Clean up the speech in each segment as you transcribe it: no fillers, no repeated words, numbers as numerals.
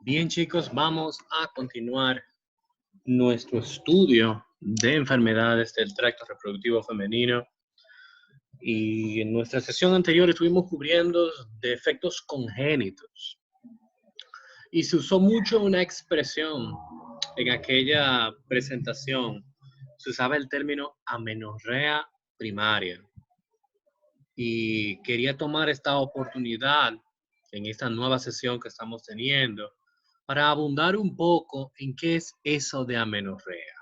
Bien, chicos, vamos a continuar nuestro estudio de enfermedades del tracto reproductivo femenino. Y en nuestra sesión anterior estuvimos cubriendo defectos congénitos. Y se usó mucho una expresión en aquella presentación. Se usaba el término amenorrea primaria. Y quería tomar esta oportunidad en esta nueva sesión que estamos teniendo para abundar un poco en qué es eso de amenorrea.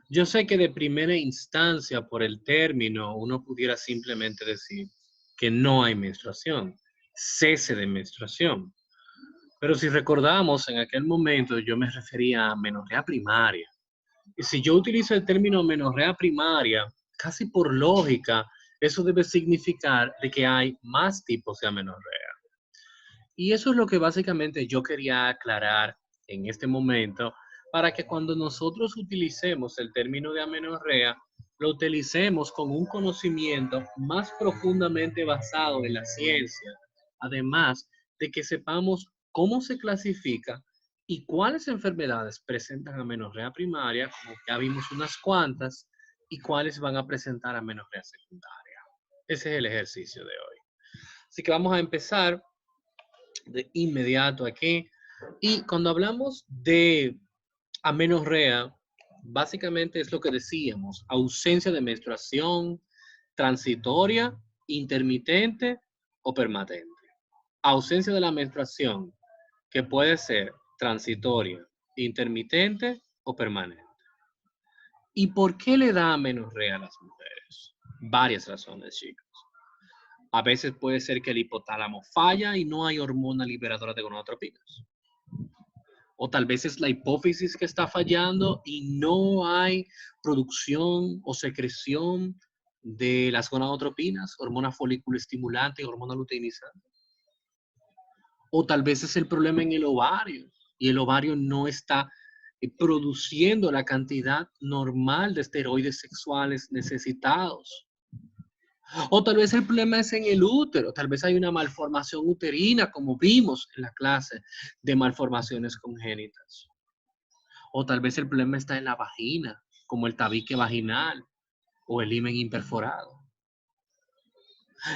Yo sé que de primera instancia, por el término, uno pudiera simplemente decir que no hay menstruación, cese de menstruación. Pero si recordamos, en aquel momento yo me refería a amenorrea primaria. Y si yo utilizo el término amenorrea primaria, casi por lógica, eso debe significar de que hay más tipos de amenorrea. Y eso es lo que básicamente yo quería aclarar en este momento, para que cuando nosotros utilicemos el término de amenorrea, lo utilicemos con un conocimiento más profundamente basado en la ciencia, además de que sepamos cómo se clasifica y cuáles enfermedades presentan amenorrea primaria, como ya vimos unas cuantas, y cuáles van a presentar amenorrea secundaria. Ese es el ejercicio de hoy. Así que vamos a empezar de inmediato aquí. Y cuando hablamos de amenorrea, básicamente es lo que decíamos: ausencia de menstruación transitoria, intermitente o permanente. Ausencia de la menstruación, que puede ser transitoria, intermitente o permanente. ¿Y por qué le da amenorrea a las mujeres? Varias razones, chicos. A veces puede ser que el hipotálamo falla y no hay hormona liberadora de gonadotropinas. O tal vez es la hipófisis que está fallando y no hay producción o secreción de las gonadotropinas, hormona folículo estimulante y hormona luteinizante. O tal vez es el problema en el ovario y el ovario no está produciendo la cantidad normal de esteroides sexuales necesitados. O tal vez el problema es en el útero, tal vez hay una malformación uterina, como vimos en la clase de malformaciones congénitas. O tal vez el problema está en la vagina, como el tabique vaginal o el himen imperforado.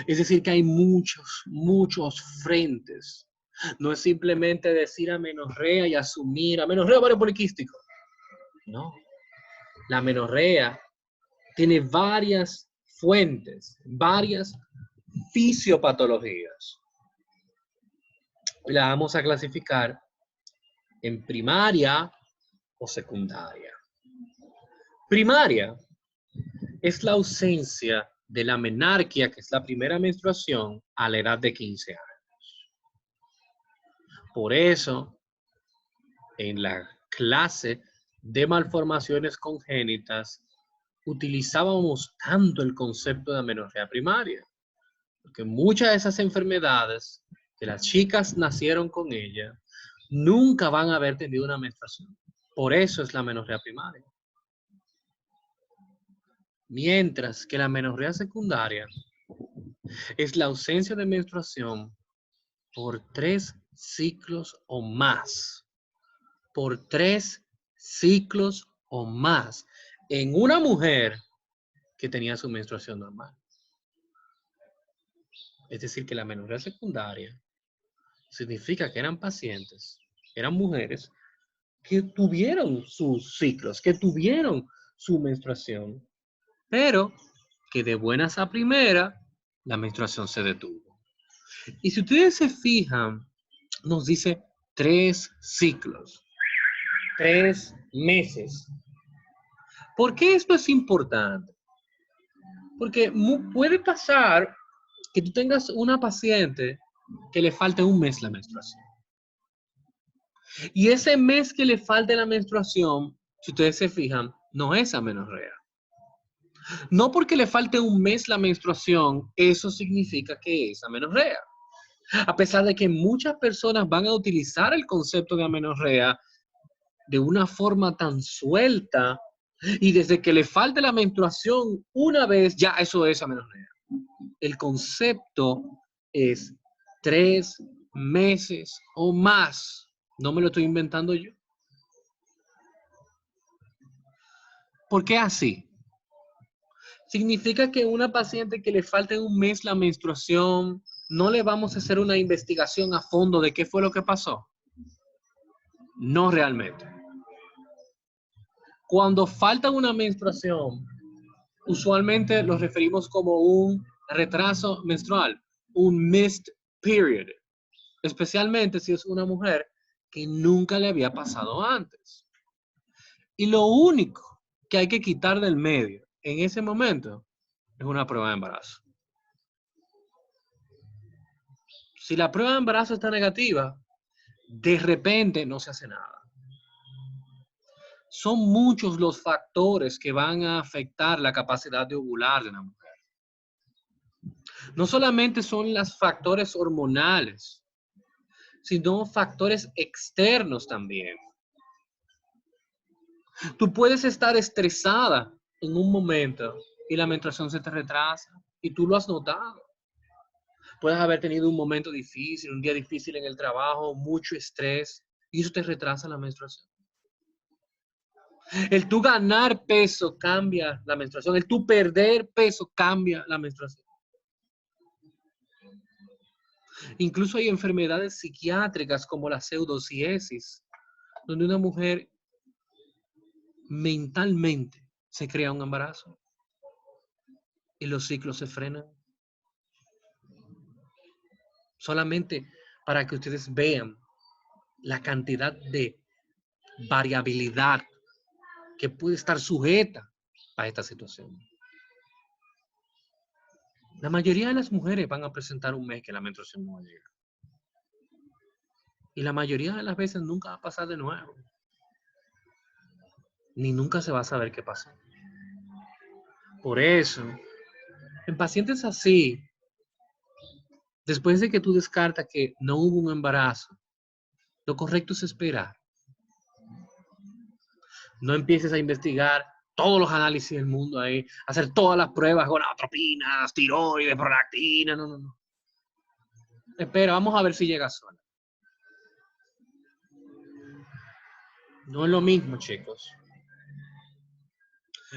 Es decir, que hay muchos frentes. No es simplemente decir amenorrea y asumir amenorrea ovario poliquístico. No. La amenorrea tiene varias fuentes, varias fisiopatologías. Y la vamos a clasificar en primaria o secundaria. Primaria es la ausencia de la menarquia, que es la primera menstruación, a la edad de 15 años. Por eso, en la clase de malformaciones congénitas, utilizábamos tanto el concepto de amenorrea primaria, porque muchas de esas enfermedades que las chicas nacieron con ella nunca van a haber tenido una menstruación. Por eso es la amenorrea primaria. Mientras que la amenorrea secundaria es la ausencia de menstruación por 3 ciclos o más. Por 3 ciclos o más en una mujer que tenía su menstruación normal. Es decir, que la amenorrea secundaria significa que eran pacientes, eran mujeres que tuvieron sus ciclos, que tuvieron su menstruación, pero que de buenas a primera la menstruación se detuvo. Y si ustedes se fijan, nos dice 3 ciclos, 3 meses. ¿Por qué esto es importante? Porque puede pasar que tú tengas una paciente que le falte un mes la menstruación. Y ese mes que le falte la menstruación, si ustedes se fijan, no es amenorrea. No porque le falte un mes la menstruación, eso significa que es amenorrea. A pesar de que muchas personas van a utilizar el concepto de amenorrea de una forma tan suelta, y desde que le falte la menstruación una vez, ya eso es amenorrea. El concepto es 3 meses o más No me lo estoy inventando yo. ¿Por qué así? Significa que una paciente que le falte un mes la menstruación, no le vamos a hacer una investigación a fondo de qué fue lo que pasó. No realmente. Cuando falta una menstruación, usualmente lo referimos como un retraso menstrual, un missed period, especialmente si es una mujer que nunca le había pasado antes. Y lo único que hay que quitar del medio en ese momento es una prueba de embarazo. Si la prueba de embarazo está negativa, de repente no se hace nada. Son muchos los factores que van a afectar la capacidad de ovular de una mujer. No solamente son los factores hormonales, sino factores externos también. Tú puedes estar estresada en un momento y la menstruación se te retrasa y tú lo has notado. Puedes haber tenido un momento difícil, un día difícil en el trabajo, mucho estrés y eso te retrasa la menstruación. El tú ganar peso cambia la menstruación, el tú perder peso cambia la menstruación. Incluso hay enfermedades psiquiátricas como la pseudociesis, donde una mujer mentalmente se crea un embarazo y los ciclos se frenan. Solamente para que ustedes vean la cantidad de variabilidad que puede estar sujeta a esta situación. La mayoría de las mujeres van a presentar un mes que la menstruación no va a llegar. Y la mayoría de las veces nunca va a pasar de nuevo. Ni nunca se va a saber qué pasó. Por eso, en pacientes así, después de que tú descartas que no hubo un embarazo, lo correcto es esperar. No empieces a investigar todos los análisis del mundo ahí, hacer todas las pruebas, gonadotropinas, tiroides, prolactina, no. Espera, vamos a ver si llega sola. No es lo mismo, chicos.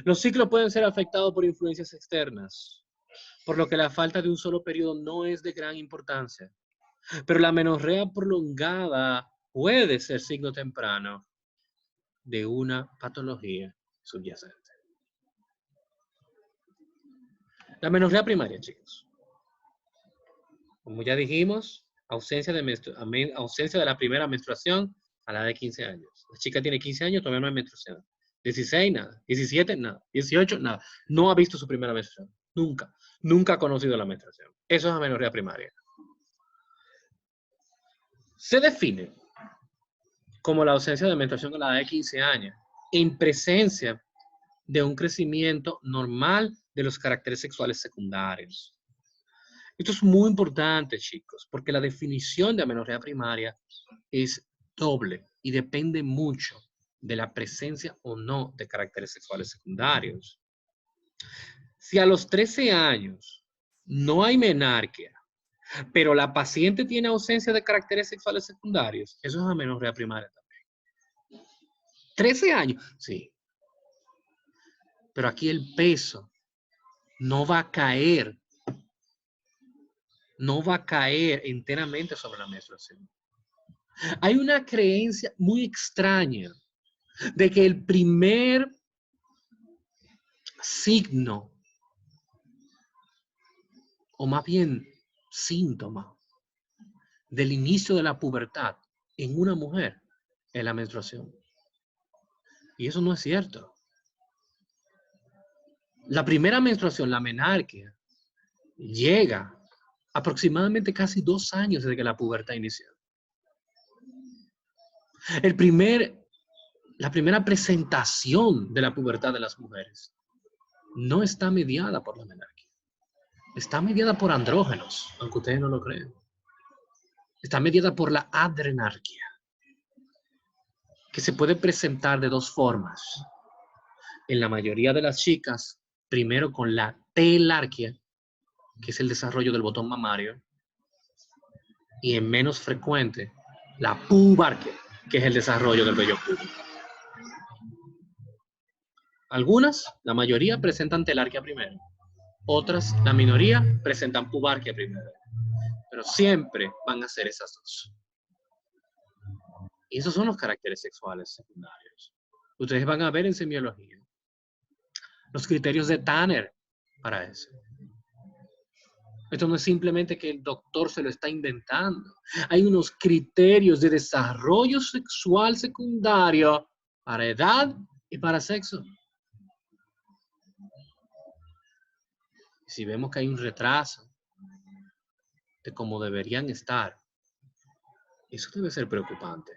Los ciclos pueden ser afectados por influencias externas, por lo que la falta de un solo periodo no es de gran importancia. Pero la menorrea prolongada puede ser signo temprano de una patología subyacente. La menorrea primaria, chicos. Como ya dijimos, ausencia de la primera menstruación a la edad de 15 años. La chica tiene 15 años, todavía no hay menstruación. 16, nada. 17, nada. 18, nada. No ha visto su primera menstruación. Nunca. Nunca ha conocido la menstruación. Eso es amenorrea primaria. Se define como la ausencia de menstruación a la edad de 15 años en presencia de un crecimiento normal de los caracteres sexuales secundarios. Esto es muy importante, chicos, porque la definición de amenorrea primaria es doble y depende mucho de la presencia o no de caracteres sexuales secundarios. Si a los 13 años no hay menarquia, pero la paciente tiene ausencia de caracteres sexuales secundarios, eso es amenorrea primaria también. 13 años, sí. Pero aquí el peso no va a caer enteramente sobre la menstruación. Hay una creencia muy extraña de que el primer signo, o más bien síntoma, del inicio de la pubertad en una mujer es la menstruación. Y eso no es cierto. La primera menstruación, la menarquia, llega aproximadamente casi 2 años desde que la pubertad inició. La primera presentación de la pubertad de las mujeres no está mediada por la menarquia. Está mediada por andrógenos, aunque ustedes no lo crean. Está mediada por la adrenarquia, que se puede presentar de 2 formas. En la mayoría de las chicas, primero con la telarquia, que es el desarrollo del botón mamario, y en menos frecuente, la pubarquia, que es el desarrollo del vello púbico. Algunas, la mayoría, presentan telarquía primero. Otras, la minoría, presentan pubarquia primero. Pero siempre van a ser esas dos. Y esos son los caracteres sexuales secundarios. Ustedes van a ver en semiología los criterios de Tanner para eso. Esto no es simplemente que el doctor se lo está inventando. Hay unos criterios de desarrollo sexual secundario para edad y para sexo. Si vemos que hay un retraso de cómo deberían estar, eso debe ser preocupante.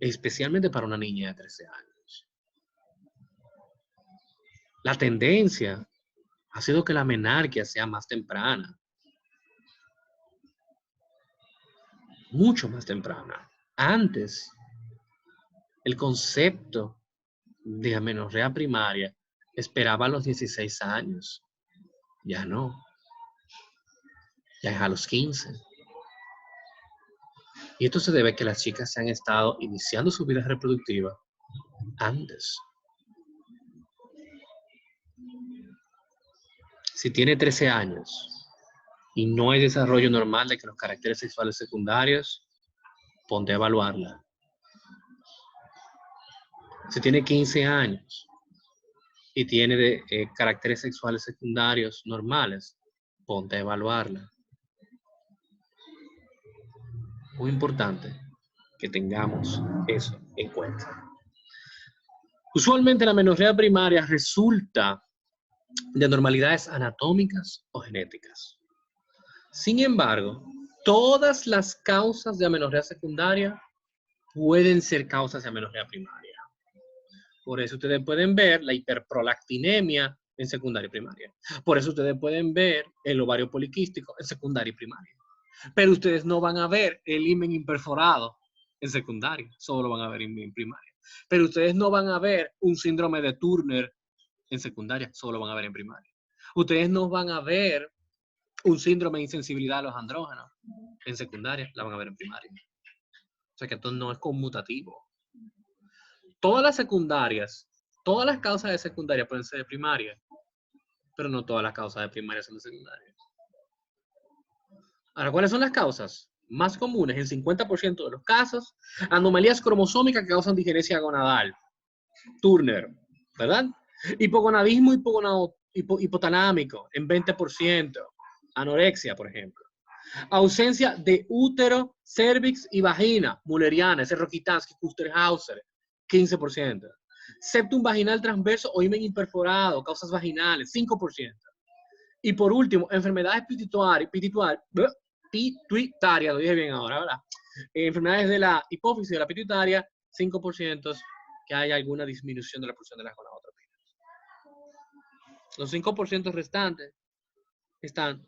Especialmente para una niña de 13 años. La tendencia ha sido que la menarquia sea más temprana. Mucho más temprana. Antes, el concepto de amenorrea primaria esperaba a los 16 años. Ya no. Ya es a los 15. Y esto se debe a que las chicas se han estado iniciando su vida reproductiva antes. Si tiene 13 años y no hay desarrollo normal de que los caracteres sexuales secundarios, ponte a evaluarla. Si tiene 15 años y tiene caracteres sexuales secundarios normales, ponte a evaluarla. Muy importante que tengamos eso en cuenta. Usualmente la amenorrea primaria resulta de anormalidades anatómicas o genéticas. Sin embargo, todas las causas de amenorrea secundaria pueden ser causas de amenorrea primaria. Por eso ustedes pueden ver la hiperprolactinemia en secundaria y primaria. Por eso ustedes pueden ver el ovario poliquístico en secundaria y primaria. Pero ustedes no van a ver el himen imperforado en secundaria, solo van a ver en primaria. Pero ustedes no van a ver un síndrome de Turner en secundaria, solo van a ver en primaria. Ustedes no van a ver un síndrome de insensibilidad a los andrógenos en secundaria, la van a ver en primaria. O sea que esto no es conmutativo. Todas las secundarias, todas las causas de secundaria pueden ser de primaria, pero no todas las causas de primaria son de secundaria. Ahora, ¿cuáles son las causas más comunes? En 50% de los casos, anomalías cromosómicas que causan digenesia gonadal, Turner, ¿verdad? Hipogonadismo hipotalámico en 20%, anorexia, por ejemplo. Ausencia de útero, cervix y vagina, mulleriana, ese Rokitansky, Kusterhauser, 15%. Septum vaginal transverso o himen imperforado, causas vaginales, 5%. Y por último, enfermedades pituitarias, lo dije bien ahora, ¿verdad? Enfermedades de la hipófisis de la pituitaria, 5%, que haya alguna disminución de la producción de las gonadotropinas. Los 5% restantes están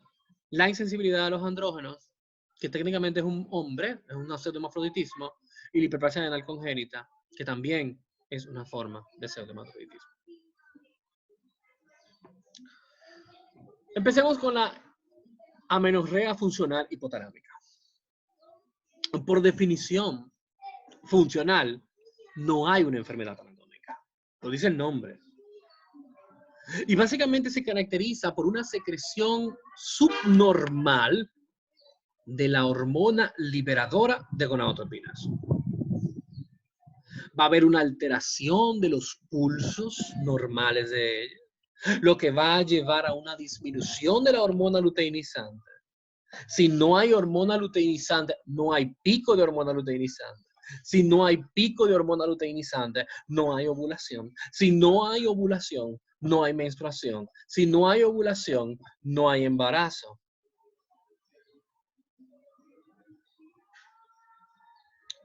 la insensibilidad a los andrógenos, que técnicamente es un hombre, es un pseudohermafroditismo, y la hiperplasia renal congénita, que también es una forma de pseudohermafroditismo. Empecemos con la amenorrea funcional hipotalámica. Por definición funcional, no hay una enfermedad anatómica. Lo dice el nombre. Y básicamente se caracteriza por una secreción subnormal de la hormona liberadora de gonadotropinas. Va a haber una alteración de los pulsos normales de ella, lo que va a llevar a una disminución de la hormona luteinizante. Si no hay hormona luteinizante, no hay pico de hormona luteinizante. Si no hay pico de hormona luteinizante, no hay ovulación. Si no hay ovulación, no hay menstruación. Si no hay ovulación, no hay embarazo.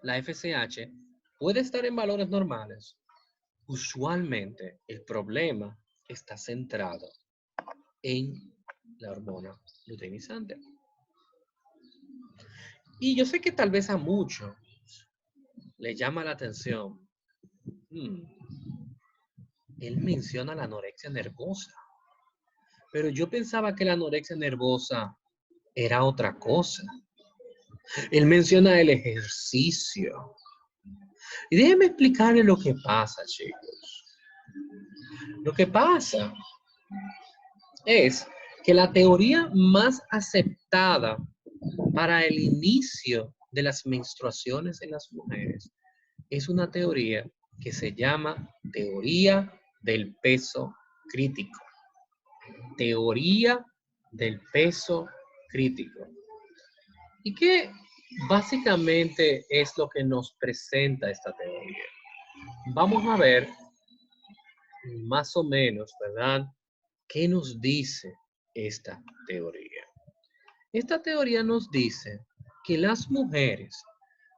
La FSH puede estar en valores normales. Usualmente el problema está centrado en la hormona luteinizante. Y yo sé que tal vez a muchos les llama la atención. Él menciona la anorexia nervosa. Pero yo pensaba que la anorexia nervosa era otra cosa. Él menciona el ejercicio. Y déjenme explicarles lo que pasa, chicos. Lo que pasa es que la teoría más aceptada para el inicio de las menstruaciones en las mujeres es una teoría que se llama teoría del peso crítico. Teoría del peso crítico. ¿Y qué básicamente es lo que nos presenta esta teoría? Vamos a ver más o menos, ¿verdad? ¿Qué nos dice esta teoría? Esta teoría nos dice que las mujeres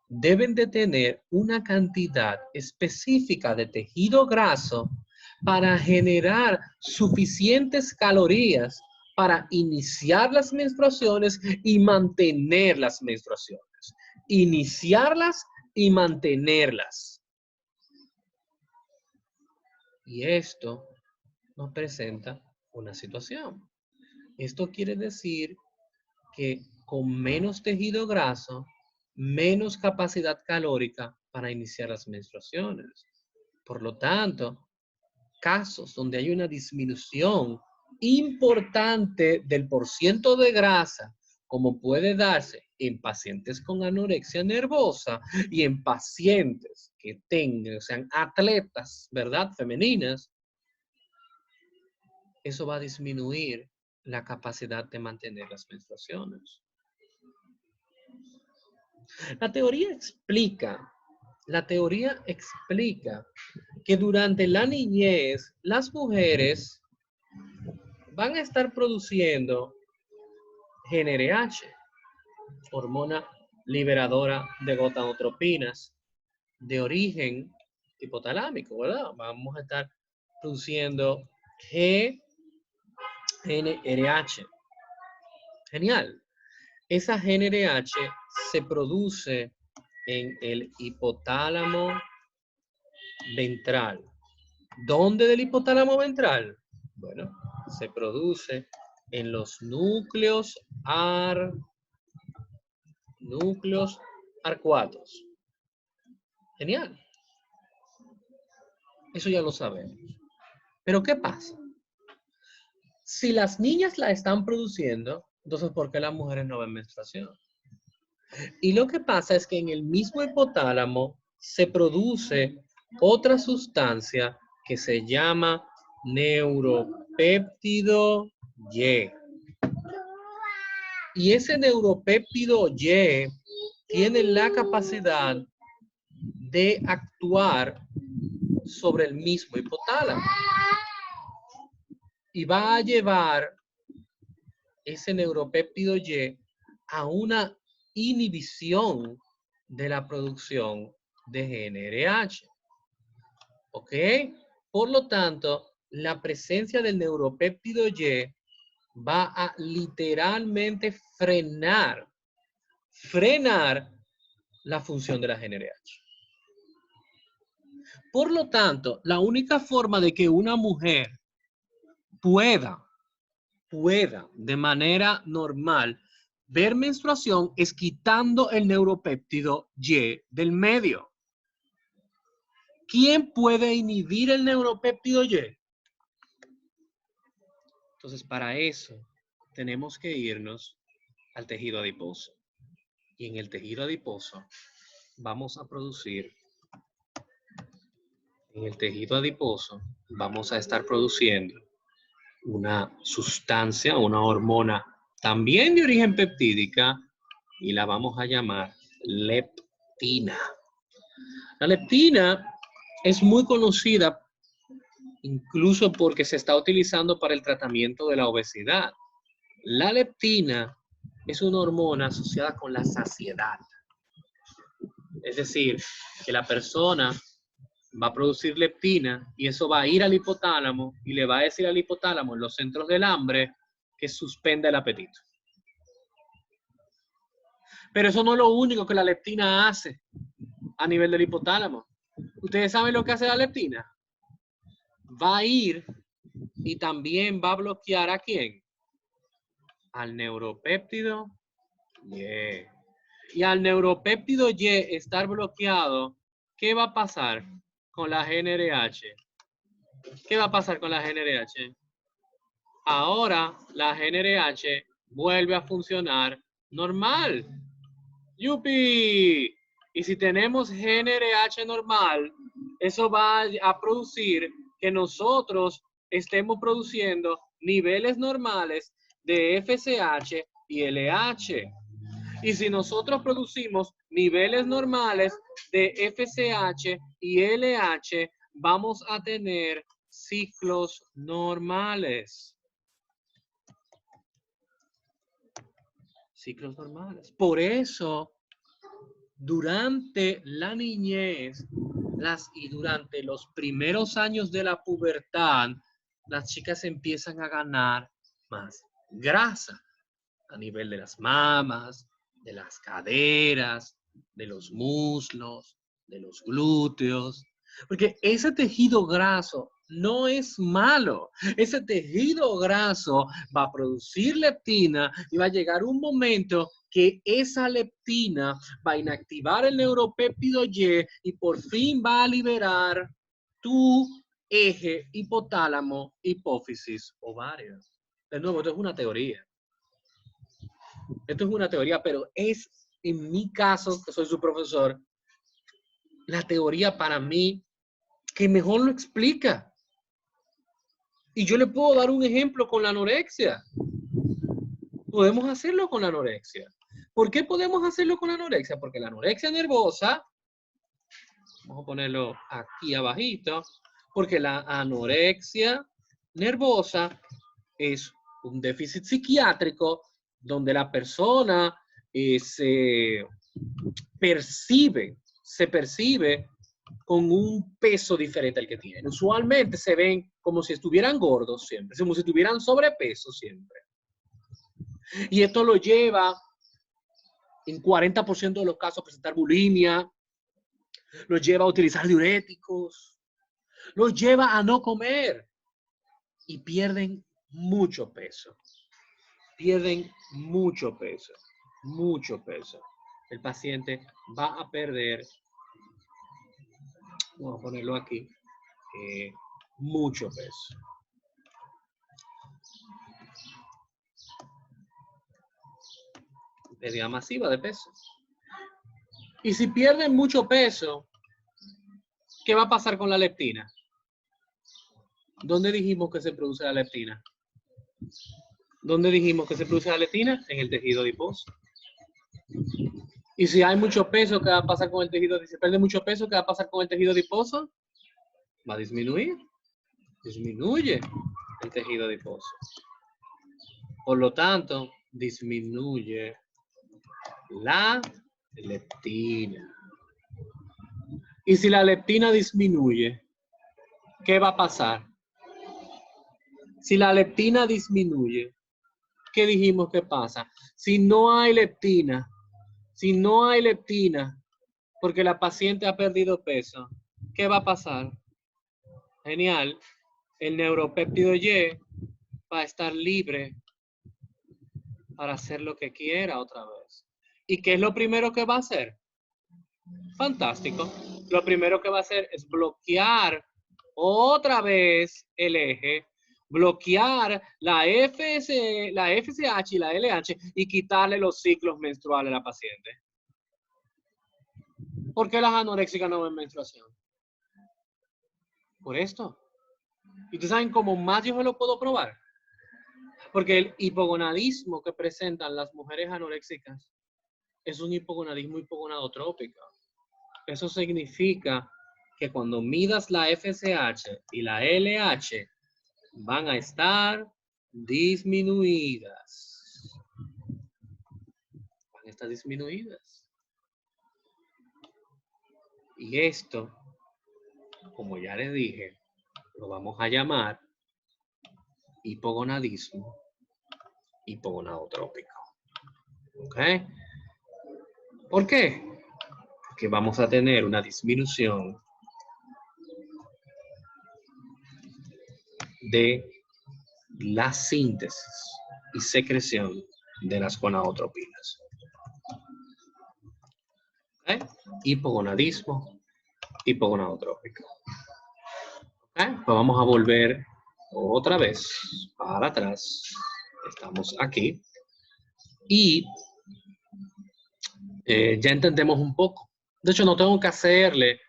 deben de tener una cantidad específica de tejido graso para generar suficientes calorías para iniciar las menstruaciones y mantener las menstruaciones. Iniciarlas y mantenerlas. Y esto nos presenta una situación. Esto quiere decir que con menos tejido graso, menos capacidad calórica para iniciar las menstruaciones. Por lo tanto, casos donde hay una disminución importante del porciento de grasa, como puede darse en pacientes con anorexia nervosa y en pacientes que tengan, sean atletas, ¿verdad? Femeninas, eso va a disminuir la capacidad de mantener las menstruaciones. La teoría explica que durante la niñez las mujeres van a estar produciendo GnRH, hormona liberadora de gonadotropinas de origen hipotalámico, ¿verdad? Vamos a estar produciendo GnRH. Genial. Esa GnRH se produce en el hipotálamo ventral. ¿Dónde del hipotálamo ventral? Bueno, se produce en los núcleos arcuatos. Genial. Eso ya lo sabemos. Pero ¿qué pasa? Si las niñas la están produciendo, entonces ¿por qué las mujeres no ven menstruación? Y lo que pasa es que en el mismo hipotálamo se produce otra sustancia que se llama neuropéptido Y. Y ese neuropéptido Y tiene la capacidad de actuar sobre el mismo hipotálamo. Y va a llevar ese neuropéptido Y a una inhibición de la producción de GnRH. ¿Ok? Por lo tanto, la presencia del neuropéptido Y va a literalmente frenar la función de la GnRH. Por lo tanto, la única forma de que una mujer pueda de manera normal ver menstruación es quitando el neuropéptido Y del medio. ¿Quién puede inhibir el neuropéptido Y? Entonces, para eso tenemos que irnos al tejido adiposo. Y en el tejido adiposo vamos a producir, estar produciendo una sustancia, una hormona también de origen peptídica y la vamos a llamar leptina. La leptina es muy conocida incluso porque se está utilizando para el tratamiento de la obesidad. La leptina es una hormona asociada con la saciedad. Es decir, que la persona va a producir leptina y eso va a ir al hipotálamo y le va a decir al hipotálamo en los centros del hambre que suspenda el apetito. Pero eso no es lo único que la leptina hace a nivel del hipotálamo. ¿Ustedes saben lo que hace la leptina? Va a ir y también va a bloquear ¿a quién? Al neuropéptido Y. y al neuropéptido Y estar bloqueado, ¿qué va a pasar con la GnRH? ¿Qué va a pasar con la GnRH? Ahora la GnRH vuelve a funcionar normal. ¡Yupi! Y si tenemos GnRH normal, eso va a producir que nosotros estemos produciendo niveles normales de FSH y LH. Y si nosotros producimos niveles normales de FSH y LH, vamos a tener ciclos normales. Ciclos normales. Por eso, durante la niñez y durante los primeros años de la pubertad, las chicas empiezan a ganar más grasa a nivel de las mamas, de las caderas, de los muslos, de los glúteos, porque ese tejido graso no es malo. Ese tejido graso va a producir leptina y va a llegar un momento que esa leptina va a inactivar el neuropéptido Y por fin va a liberar tu eje hipotálamo, hipófisis, ovario. De nuevo, esto es una teoría. Esto es una teoría, pero es, en mi caso, que soy su profesor, la teoría para mí que mejor lo explica. Y yo le puedo dar un ejemplo con la anorexia. Podemos hacerlo con la anorexia. ¿Por qué podemos hacerlo con la anorexia? Porque la anorexia nervosa, vamos a ponerlo aquí abajito, porque la anorexia nervosa es un déficit psiquiátrico donde la persona se percibe con un peso diferente al que tienen. Usualmente se ven como si estuvieran gordos siempre, como si tuvieran sobrepeso siempre. Y esto lo lleva en 40% de los casos a presentar bulimia, los lleva a utilizar diuréticos, los lleva a no comer y pierden mucho peso. Pierden mucho peso, mucho peso. El paciente va a perder, vamos a ponerlo aquí, mucho peso. Pérdida masiva de peso. Y si pierden mucho peso, ¿qué va a pasar con la leptina? ¿Dónde dijimos que se produce la leptina? ¿Dónde dijimos que se produce la leptina? En el tejido adiposo. Y si hay mucho peso, ¿qué va a pasar con el tejido? Si se pierde mucho peso, ¿qué va a pasar con el tejido adiposo? Va a disminuir. Disminuye el tejido adiposo. Por lo tanto, disminuye la leptina. Y si la leptina disminuye, ¿qué va a pasar? Si la leptina disminuye, ¿qué dijimos que pasa? Si no hay leptina, porque la paciente ha perdido peso, ¿qué va a pasar? Genial. El neuropéptido Y va a estar libre para hacer lo que quiera otra vez. ¿Y qué es lo primero que va a hacer? Fantástico. Lo primero que va a hacer es bloquear otra vez el eje, bloquear la FSH y la LH y quitarle los ciclos menstruales a la paciente. ¿Por qué las anoréxicas no ven menstruación? Por esto. ¿Y ustedes saben cómo más yo me lo puedo probar? Porque el hipogonadismo que presentan las mujeres anoréxicas es un hipogonadismo hipogonadotrópico. Eso significa que cuando midas la FSH y la LH van a estar disminuidas. Van a estar disminuidas. Y esto, como ya les dije, lo vamos a llamar hipogonadismo hipogonadotrópico. ¿Ok? ¿Por qué? Porque vamos a tener una disminución de la síntesis y secreción de las gonadotropinas. ¿Okay? Hipogonadismo, hipogonadotrópico. ¿Okay? Pues vamos a volver otra vez para atrás. Estamos aquí. Y ya entendemos un poco. De hecho, no tengo que hacerle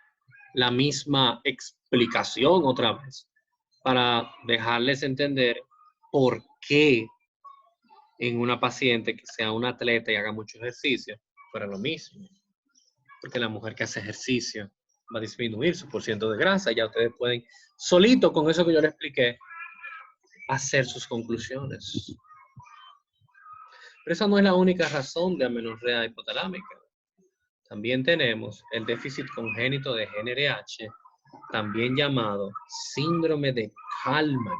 la misma explicación otra vez para dejarles entender por qué en una paciente que sea una atleta y haga mucho ejercicio fuera lo mismo. Porque la mujer que hace ejercicio va a disminuir su porcentaje de grasa. Ya ustedes pueden, solito con eso que yo les expliqué, hacer sus conclusiones. Pero esa no es la única razón de amenorrea hipotalámica. También tenemos el déficit congénito de GnRH, también llamado síndrome de Kallmann.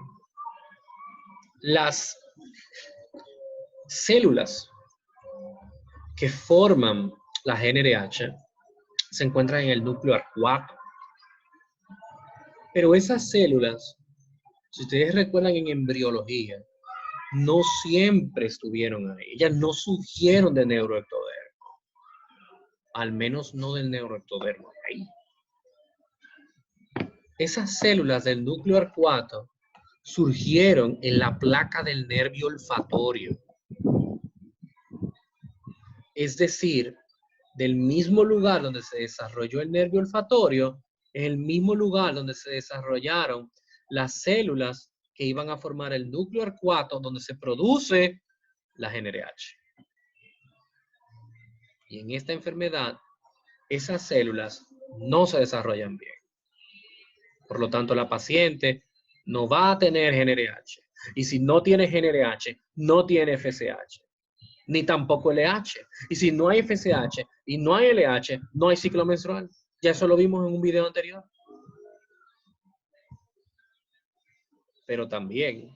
Las células que forman la GnRH se encuentran en el núcleo arcuato. Pero esas células, si ustedes recuerdan en embriología, no siempre estuvieron ahí. Ellas no surgieron de neuroectodermo. Al menos no del neuroectodermo de ahí. Esas células del núcleo arcuato surgieron en la placa del nervio olfatorio. Es decir, del mismo lugar donde se desarrolló el nervio olfatorio, es el mismo lugar donde se desarrollaron las células que iban a formar el núcleo arcuato donde se produce la GnRH. Y en esta enfermedad, esas células no se desarrollan bien. Por lo tanto, la paciente no va a tener GnRH. Y si no tiene GnRH, no tiene FSH, ni tampoco LH. Y si no hay FSH y no hay LH, no hay ciclo menstrual. Ya eso lo vimos en un video anterior. Pero también,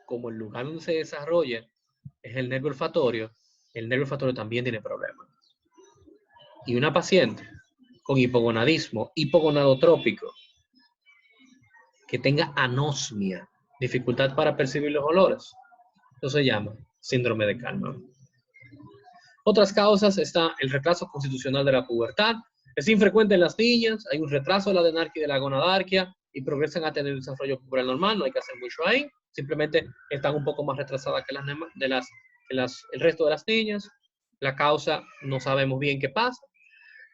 como el lugar donde se desarrolla es el nervio olfatorio también tiene problemas. Y una paciente con hipogonadismo, hipogonadotrópico, que tenga anosmia, dificultad para percibir los olores, eso se llama síndrome de Kallmann. Otras causas está el retraso constitucional de la pubertad. Es infrecuente en las niñas, hay un retraso de la adenarquia y de la gonadarquia y progresan a tener un desarrollo puberal normal, no hay que hacer mucho ahí, simplemente están un poco más retrasadas que el resto de las niñas. La causa no sabemos bien qué pasa.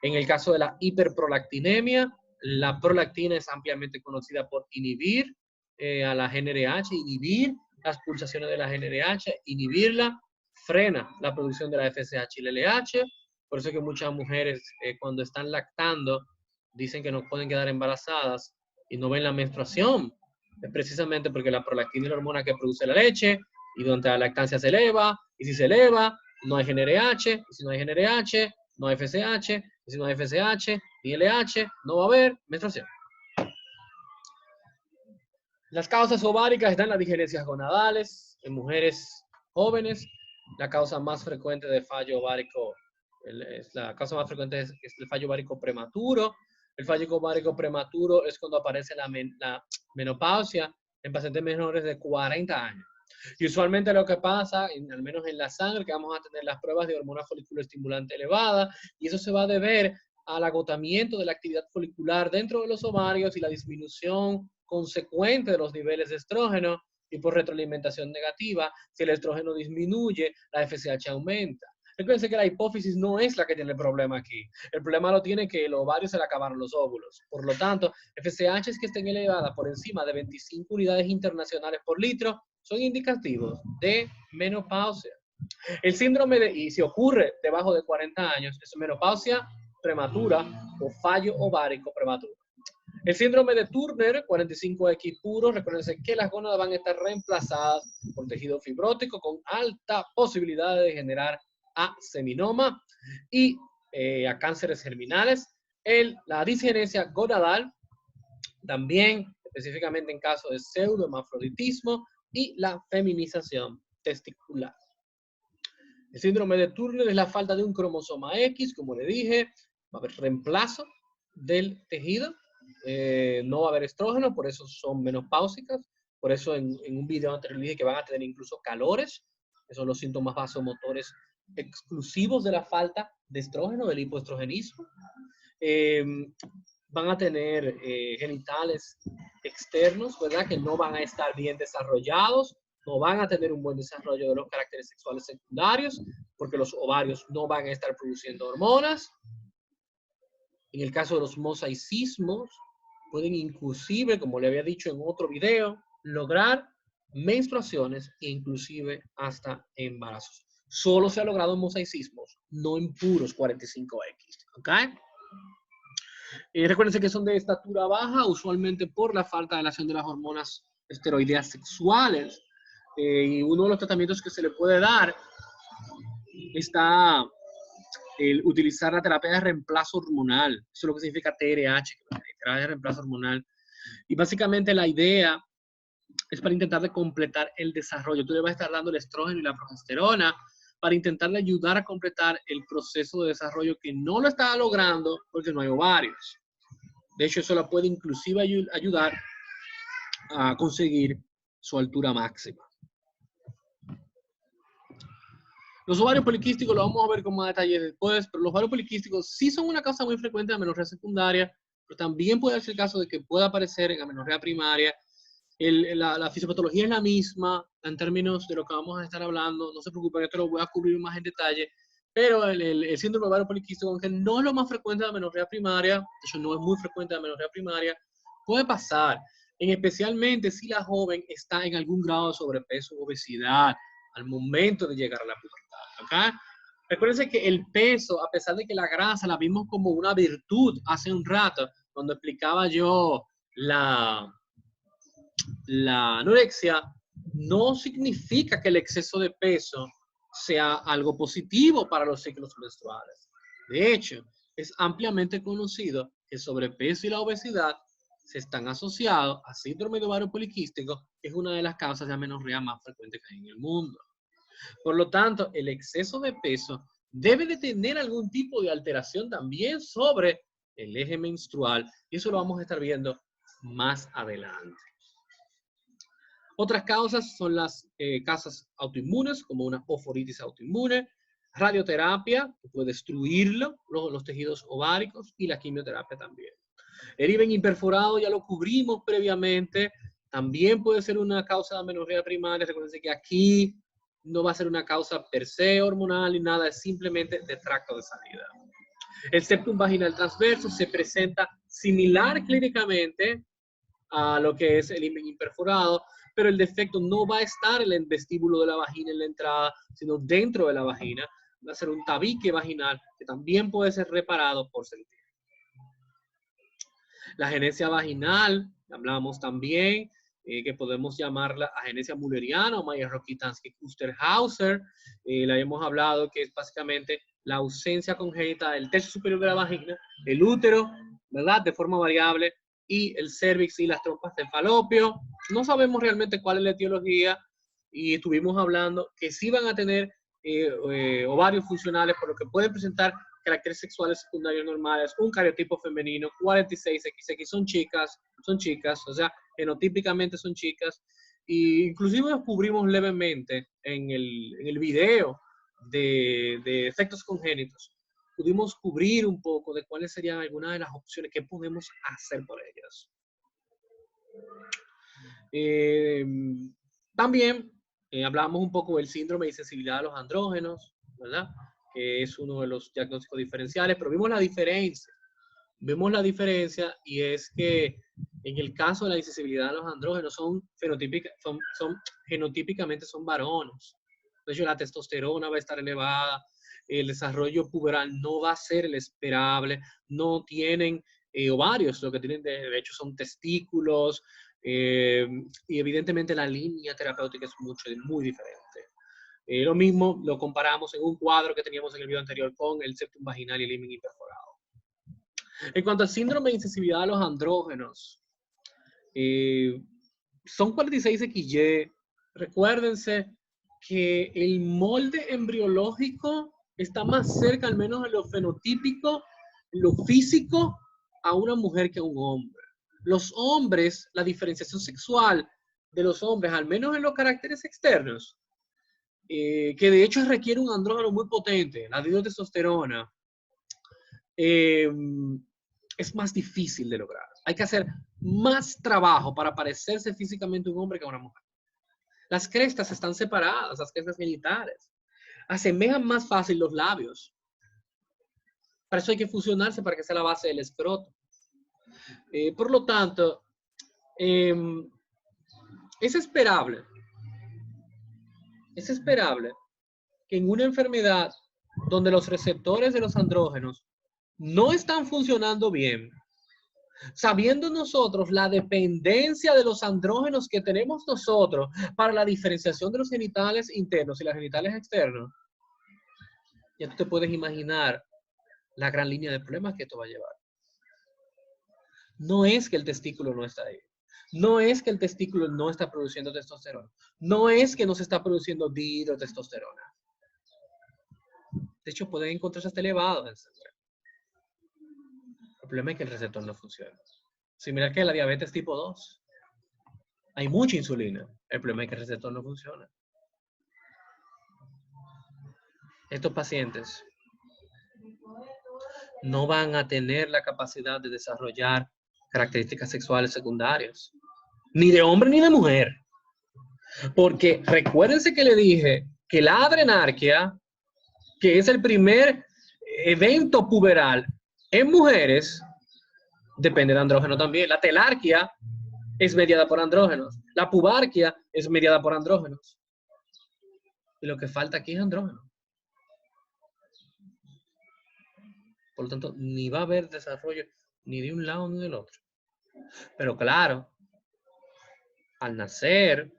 En el caso de la hiperprolactinemia, la prolactina es ampliamente conocida por inhibir a la GnRH, inhibir las pulsaciones de la GnRH, inhibirla, frena la producción de la FSH y la LH. Por eso es que muchas mujeres cuando están lactando dicen que no pueden quedar embarazadas y no ven la menstruación. Es precisamente porque la prolactina es la hormona que produce la leche y durante la lactancia se eleva, y si se eleva, no hay GnRH, y si no hay GnRH, no hay FSH, y si no hay FSH ni LH, no va a haber menstruación. Las causas ováricas están las digenencias gonadales en mujeres jóvenes. La causa más frecuente de fallo ovárico, la causa más frecuente es el fallo ovárico prematuro. El fallo ovárico prematuro es cuando aparece la menopausia en pacientes menores de 40 años. Y usualmente lo que pasa, al menos en la sangre, que vamos a tener las pruebas de hormona folicular estimulante elevada, y eso se va a deber al agotamiento de la actividad folicular dentro de los ovarios y la disminución consecuente de los niveles de estrógeno, y por retroalimentación negativa, si el estrógeno disminuye, la FSH aumenta. Recuerden que la hipófisis no es la que tiene el problema aquí. El problema lo tiene que el ovario se le acabaron los óvulos. Por lo tanto, FSH que estén elevadas por encima de 25 unidades internacionales por litro son indicativos de menopausia. El síndrome y si ocurre debajo de 40 años, es menopausia prematura o fallo ovárico prematuro. El síndrome de Turner, 45X puro, recuérdense que las gónadas van a estar reemplazadas por tejido fibrótico con alta posibilidad de generar a seminoma y a cánceres germinales. La disgenesia gonadal, también específicamente en caso de pseudohermafroditismo, y la feminización testicular. El síndrome de Turner es la falta de un cromosoma X, como le dije, va a haber reemplazo del tejido, no va a haber estrógeno, por eso son menopáusicas, por eso en un video anterior le dije que van a tener incluso calores, esos son los síntomas vasomotores exclusivos de la falta de estrógeno, del hipoestrogenismo. Van a tener genitales externos, ¿verdad? Que no van a estar bien desarrollados, no van a tener un buen desarrollo de los caracteres sexuales secundarios, porque los ovarios no van a estar produciendo hormonas. En el caso de los mosaicismos, pueden inclusive, como le había dicho en otro video, lograr menstruaciones e inclusive hasta embarazos. Solo se ha logrado en mosaicismos, no en puros 45X, ¿ok? Recuérdense que son de estatura baja, usualmente por la falta de la acción de las hormonas esteroideas sexuales. Y uno de los tratamientos que se le puede dar está el utilizar la terapia de reemplazo hormonal. Eso es lo que significa TRH, terapia de reemplazo hormonal. Y básicamente la idea es para intentar de completar el desarrollo. Tú le vas a estar dando el estrógeno y la progesterona para intentar ayudar a completar el proceso de desarrollo que no lo está logrando porque no hay ovarios. De hecho, eso la puede inclusive ayudar a conseguir su altura máxima. Los ovarios poliquísticos lo vamos a ver con más detalle después, pero los ovarios poliquísticos sí son una causa muy frecuente de amenorrea secundaria, pero también puede ser el caso de que pueda aparecer en amenorrea primaria. La fisiopatología es la misma en términos de lo que vamos a estar hablando. No se preocupen, esto lo voy a cubrir más en detalle. Pero el síndrome ovario poliquístico, aunque no es lo más frecuente de amenorrea primaria, de hecho no es muy frecuente de amenorrea primaria, puede pasar, especialmente si la joven está en algún grado de sobrepeso o obesidad al momento de llegar a la pubertad. ¿Okay? Recuérdense que el peso, a pesar de que la grasa la vimos como una virtud hace un rato, cuando explicaba yo la anorexia, no significa que el exceso de peso sea algo positivo para los ciclos menstruales. De hecho, es ampliamente conocido que el sobrepeso y la obesidad se están asociados a síndrome de ovario poliquístico, que es una de las causas de amenorrea más frecuentes que hay en el mundo. Por lo tanto, el exceso de peso debe de tener algún tipo de alteración también sobre el eje menstrual, y eso lo vamos a estar viendo más adelante. Otras causas son las causas autoinmunes, como una oforitis autoinmune, radioterapia, que puede destruirlo, los tejidos ováricos, y la quimioterapia también. El IBEN imperforado ya lo cubrimos previamente, también puede ser una causa de amenorrea primaria. Recuerden que aquí no va a ser una causa per se hormonal ni nada, es simplemente de tracto de salida. El septum vaginal transverso se presenta similar clínicamente a lo que es el himen imperforado, pero el defecto no va a estar en el vestíbulo de la vagina en la entrada, sino dentro de la vagina. Va a ser un tabique vaginal que también puede ser reparado por sentir. La agenesia vaginal, hablamos también, que podemos llamarla agenesia mulleriana o Mayer-Rokitansky-Kuster-Hauser. La hemos hablado que es básicamente la ausencia congénita del tercio superior de la vagina, el útero, ¿verdad? De forma variable, y el cervix y las trompas del falopio. No sabemos realmente cuál es la etiología y estuvimos hablando que sí van a tener ovarios funcionales, por lo que pueden presentar caracteres sexuales secundarios normales, un cariotipo femenino, 46XX, son chicas, o sea, genotípicamente son chicas, y inclusive descubrimos levemente en el video de efectos congénitos, pudimos cubrir un poco de cuáles serían algunas de las opciones que podemos hacer por ellas. También hablamos un poco del síndrome de insensibilidad a los andrógenos, ¿verdad? Que es uno de los diagnósticos diferenciales, pero vimos la diferencia. Vemos la diferencia y es que en el caso de la insensibilidad a los andrógenos genotípicamente son varones. De hecho, la testosterona va a estar elevada, el desarrollo puberal no va a ser el esperable, no tienen ovarios, lo que tienen de hecho son testículos, y evidentemente la línea terapéutica es muy diferente. Lo mismo lo comparamos en un cuadro que teníamos en el video anterior con el septum vaginal y el himen imperforado. En cuanto al síndrome de insensibilidad a los andrógenos, son 46XY. Recuérdense que el molde embriológico está más cerca, al menos en lo fenotípico, en lo físico, a una mujer que a un hombre. Los hombres, la diferenciación sexual de los hombres, al menos en los caracteres externos, que de hecho requiere un andrógeno muy potente, la dihidrotestosterona, es más difícil de lograr. Hay que hacer más trabajo para parecerse físicamente a un hombre que a una mujer. Las crestas están separadas, las crestas genitales. Asemejan más fácil los labios. Para eso hay que fusionarse para que sea la base del escroto. Por lo tanto, es esperable que en una enfermedad donde los receptores de los andrógenos no están funcionando bien, sabiendo nosotros la dependencia de los andrógenos que tenemos nosotros para la diferenciación de los genitales internos y los genitales externos, ya tú te puedes imaginar la gran línea de problemas que esto va a llevar. No es que el testículo no está ahí. No es que el testículo no está produciendo testosterona. No es que no se está produciendo dihidrotestosterona. De hecho, pueden encontrarse hasta elevados en sangre. El problema es que el receptor no funciona. Similar que la diabetes tipo 2. Hay mucha insulina. El problema es que el receptor no funciona. Estos pacientes no van a tener la capacidad de desarrollar características sexuales secundarias. Ni de hombre ni de mujer. Porque recuérdense que le dije que la adrenarquia, que es el primer evento puberal en mujeres, depende de andrógeno también. La telarquia es mediada por andrógenos. La pubarquia es mediada por andrógenos. Y lo que falta aquí es andrógeno. Por lo tanto, ni va a haber desarrollo ni de un lado ni del otro. Pero claro, al nacer,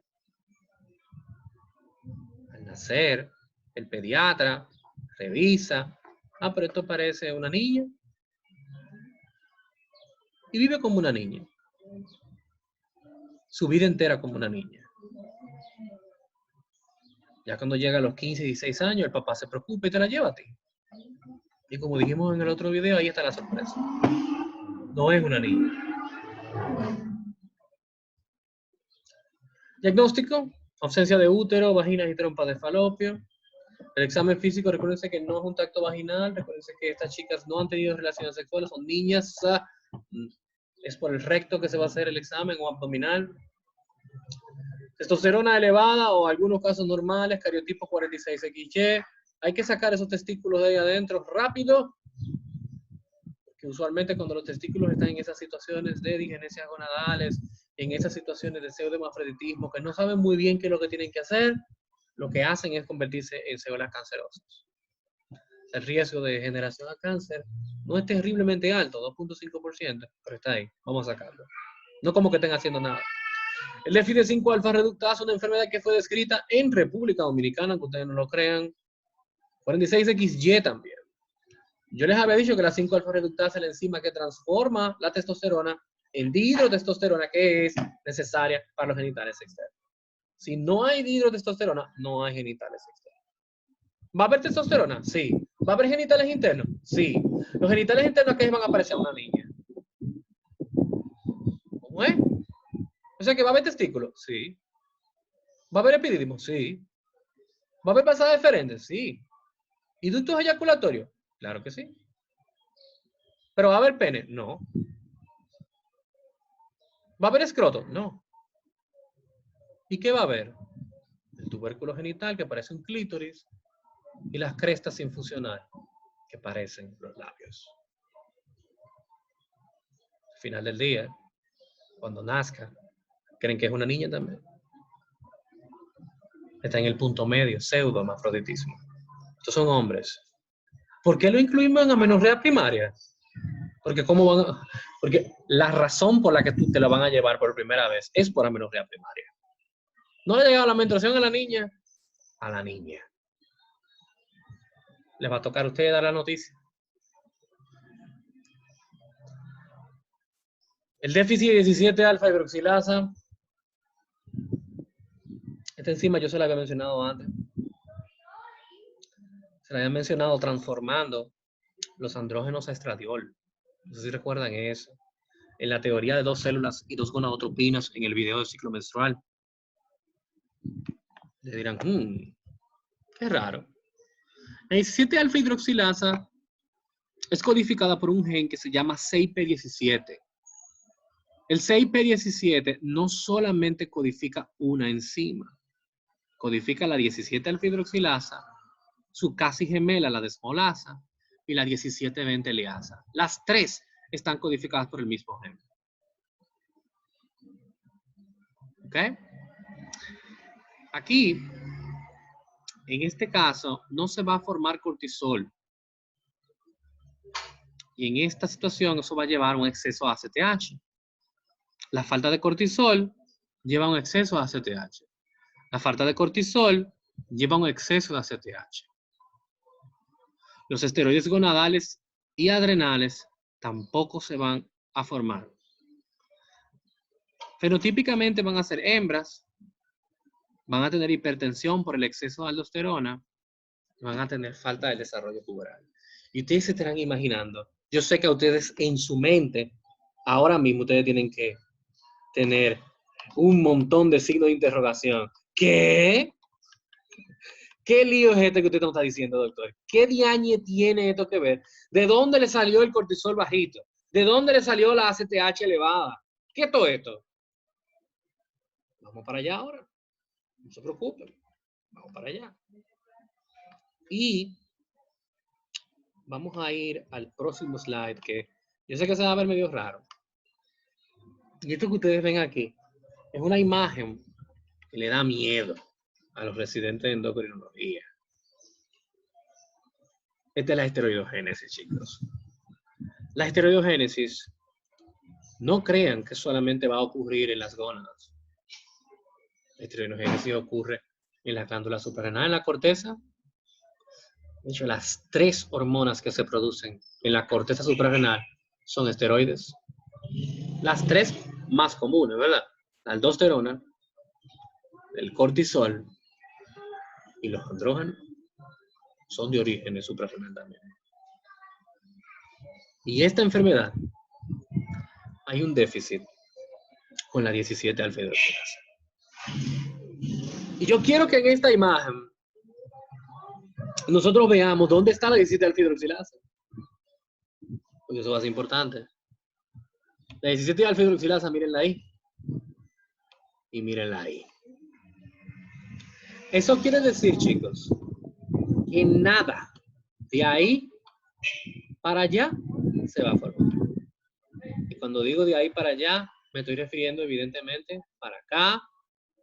el pediatra revisa, pero esto parece una niña. Y vive como una niña. Su vida entera como una niña. Ya cuando llega a los 15, 16 años, el papá se preocupa y te la lleva a ti. Y como dijimos en el otro video, ahí está la sorpresa. No es una niña. Diagnóstico: ausencia de útero, vaginas y trompas de falopio. El examen físico, recuérdense que no es un tacto vaginal, recuérdense que estas chicas no han tenido relaciones sexuales, son niñas, es por el recto que se va a hacer el examen o abdominal. Testosterona elevada o algunos casos normales, cariotipo 46XY. Hay que sacar esos testículos de ahí adentro rápido, porque usualmente cuando los testículos están en esas situaciones de digenesias gonadales, en esas situaciones de pseudomafroditismo, que no saben muy bien qué es lo que tienen que hacer, lo que hacen es convertirse en células cancerosas. El riesgo de generación a cáncer no es terriblemente alto, 2.5%, pero está ahí, vamos a sacarlo. No como que estén haciendo nada. El déficit de 5-alfa reductasa, una enfermedad que fue descrita en República Dominicana, aunque ustedes no lo crean. 46XY también. Yo les había dicho que la 5-alfa reductasa es la enzima que transforma la testosterona en dihidrotestosterona, que es necesaria para los genitales externos. Si no hay dihidrotestosterona, no hay genitales externos. ¿Va a haber testosterona? Sí. ¿Va a haber genitales internos? Sí. Los genitales internos que van a aparecer una niña. ¿Cómo es? O sea que va a haber testículos. Sí. ¿Va a haber epidídimo? Sí. ¿Va a haber pasada deferente? Sí. ¿Y ductos eyaculatorios? Claro que sí. ¿Pero va a haber pene? No. ¿Va a haber escroto? No. ¿Y qué va a haber? El tubérculo genital, que parece un clítoris, y las crestas sin funcionar, que parecen los labios. Al final del día, cuando nazca, creen que es una niña también. Está en el punto medio, pseudo-hermafroditismo. Estos son hombres. ¿Por qué lo incluimos en amenorrea primaria? Porque, porque la razón por la que tú te la van a llevar por primera vez es por amenorrea primaria. No le ha llegado la menstruación a la niña. A la niña. Les va a tocar a ustedes dar la noticia. El déficit de 17-alfa hidroxilasa. Esta enzima yo se la había mencionado antes. Se la había mencionado transformando los andrógenos a estradiol. No sé si recuerdan eso. En la teoría de 2 células y 2 gonadotropinas en el video del ciclo menstrual. Le dirán, Qué raro. La 17-alfa hidroxilasa es codificada por un gen que se llama 6p17. El 6p17 no solamente codifica una enzima, codifica la 17-alfa hidroxilasa, su casi gemela, la desmolasa, y la 17-20 liasa. Las tres están codificadas por el mismo gen. ¿Ok? Aquí, en este caso, no se va a formar cortisol. Y en esta situación, eso va a llevar a un exceso de ACTH. La falta de cortisol lleva a un exceso de ACTH. La falta de cortisol lleva a un exceso de ACTH. Los esteroides gonadales y adrenales tampoco se van a formar. Fenotípicamente van a ser hembras, van a tener hipertensión por el exceso de aldosterona, van a tener falta del desarrollo puberal. Y ustedes se estarán imaginando, yo sé que a ustedes en su mente, ahora mismo ustedes tienen que tener un montón de signos de interrogación. ¿Qué? ¿Qué lío es este que usted nos está diciendo, doctor? ¿Qué diañe tiene esto que ver? ¿De dónde le salió el cortisol bajito? ¿De dónde le salió la ACTH elevada? ¿Qué es todo esto? Vamos para allá ahora. No se preocupen. Vamos para allá. Y vamos a ir al próximo slide, que yo sé que se va a ver medio raro. Y esto que ustedes ven aquí es una imagen que le da miedo a los residentes de endocrinología. Esta es la esteroidogénesis, chicos. La esteroidogénesis, no crean que solamente va a ocurrir en las gónadas. La esteroidogénesis ocurre en la glándula suprarrenal, en la corteza. De hecho, las tres hormonas que se producen en la corteza suprarrenal son esteroides. Las tres más comunes, ¿verdad? La aldosterona, el cortisol y los andrógenos son de origen suprarrenal también. Y esta enfermedad, hay un déficit con la 17-alfa hidroxilasa. Y yo quiero que en esta imagen nosotros veamos dónde está la 17-alfa hidroxilasa. Porque eso va a ser importante. La 17-alfa hidroxilasa, mírenla ahí. Y mírenla ahí. Eso quiere decir, chicos, que nada de ahí para allá se va a formar. Y cuando digo de ahí para allá, me estoy refiriendo evidentemente para acá